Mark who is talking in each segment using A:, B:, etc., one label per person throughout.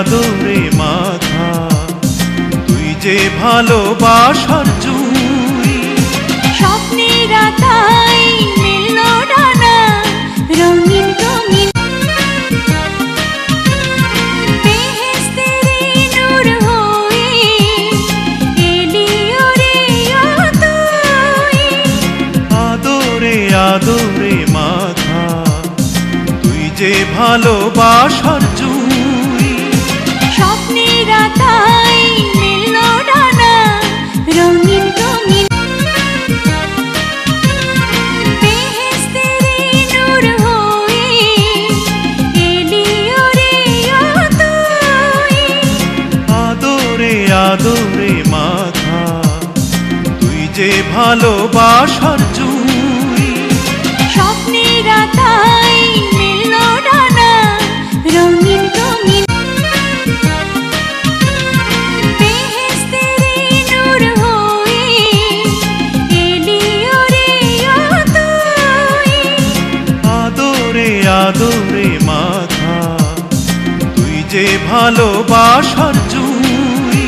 A: আদরে মাথা, তুই যে ভালোবাসার জুই।
B: স্বপ্নের আকায় মেলল ডানা, রঙিন রঙিন বেহেশতের নূর হয়ে এলি ওরে তুই।
A: আদরে আদরে মাথা, তুই যে ভালোবাসার জুই।
B: স্বপ্নের আকায় মেলল ডানা, রঙিন রঙিন বেহেশতের নূর হয়ে এলি ওরে তুই।
A: আদরে আদরে মাথা, তুই যে ভালোবাসার জুই।
B: স্বপ্নের আকায় মেলল ডানা, রঙিন রঙিন বেহেশতের নূর হয়ে এলি ওরে তুই।
A: আদরে আদরে মাথা, তুই যে ভালোবাসার জুই।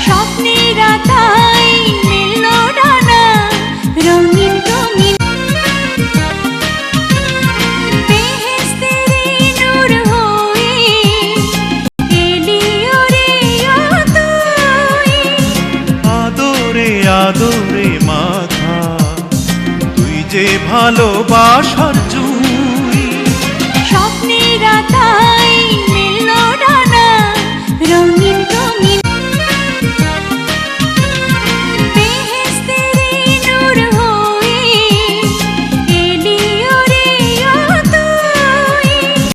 B: স্বপ্নের আকায় মেলল ডানা, রঙিন রঙিন বেহেশতের নূর হয়ে এলি ওরে তুই।
A: আদরে আদরে মাথা, তুই যে ভালোবাসার